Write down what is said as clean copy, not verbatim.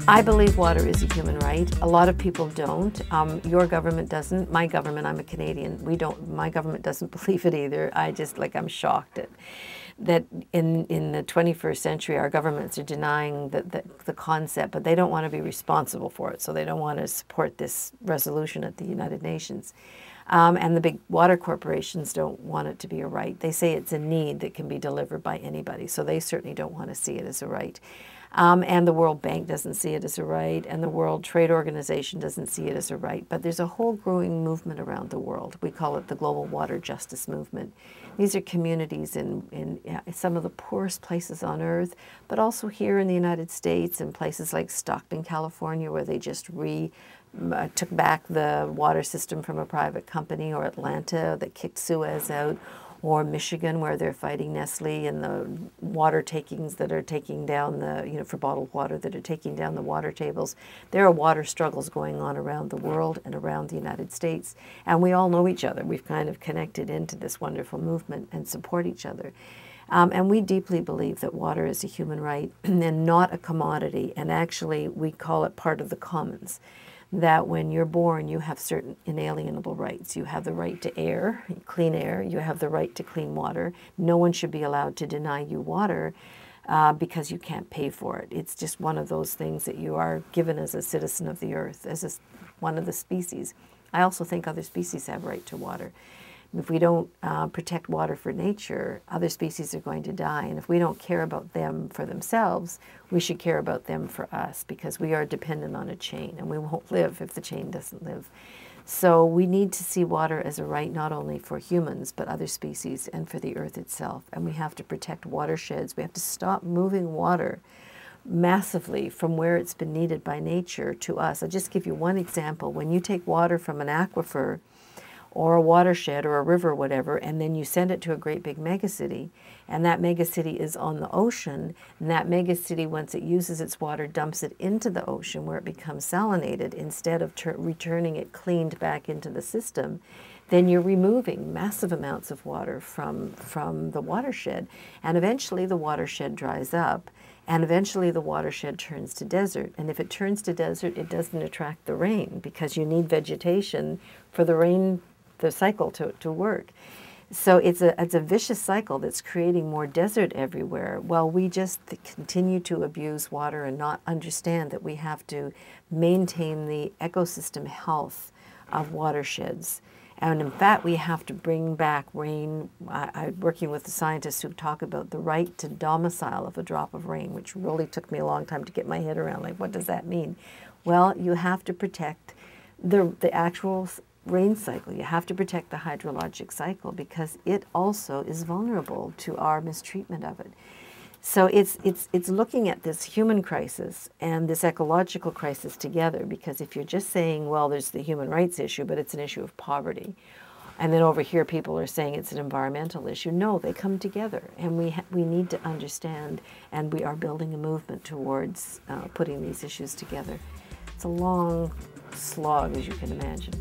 I believe water is a human right. A lot of people don't. Your government doesn't. My government, I'm a Canadian, my government doesn't believe it either. I'm shocked that in the 21st century, our governments are denying the concept, but they don't want to be responsible for it, so they don't want to support this resolution at the United Nations. And the big water corporations don't want it to be a right. They say it's a need that can be delivered by anybody, so they certainly don't want to see it as a right. And the World Bank doesn't see it as a right, and the World Trade Organization doesn't see it as a right. But there's a whole growing movement around the world. We call it the Global Water Justice Movement. These are communities in some of the poorest places on earth, but also here in the United States and places like Stockton, California, where they just took back the water system from a private company, or Atlanta that kicked Suez out, or Michigan, where they're fighting Nestle and the water takings that are taking down for bottled water, that are taking down the water tables. There are water struggles going on around the world and around the United States. And we all know each other. We've kind of connected into this wonderful movement and support each other. And we deeply believe that water is a human right and not a commodity. And actually, we call it part of the commons. That when you're born, you have certain inalienable rights. You have the right to air, clean air. You have the right to clean water. No one should be allowed to deny you water because you can't pay for it. It's just one of those things that you are given as a citizen of the earth, as one of the species. I also think other species have right to water. If we don't protect water for nature, other species are going to die. And if we don't care about them for themselves, we should care about them for us, because we are dependent on a chain, and we won't live if the chain doesn't live. So we need to see water as a right not only for humans, but other species and for the earth itself. And we have to protect watersheds. We have to stop moving water massively from where it's been needed by nature to us. I'll just give you one example. When you take water from an aquifer, or a watershed, or a river, or whatever, and then you send it to a great big megacity, and that megacity is on the ocean, and that megacity, once it uses its water, dumps it into the ocean where it becomes salinated instead of returning it cleaned back into the system, then you're removing massive amounts of water from the watershed. And eventually the watershed dries up, and eventually the watershed turns to desert. And if it turns to desert, it doesn't attract the rain, because you need vegetation for the cycle to work. So it's a vicious cycle that's creating more desert everywhere, while we just continue to abuse water and not understand that we have to maintain the ecosystem health of watersheds. And in fact, we have to bring back rain. I'm working with the scientists who talk about the right to domicile of a drop of rain, which really took me a long time to get my head around. Like, what does that mean? Well, you have to protect the actual rain cycle. You have to protect the hydrologic cycle, because it also is vulnerable to our mistreatment of it. So it's looking at this human crisis and this ecological crisis together, because if you're just saying, well, there's the human rights issue, but it's an issue of poverty, and then over here people are saying it's an environmental issue. No, they come together, and we need to understand, and we are building a movement towards putting these issues together. It's a long slog, as you can imagine.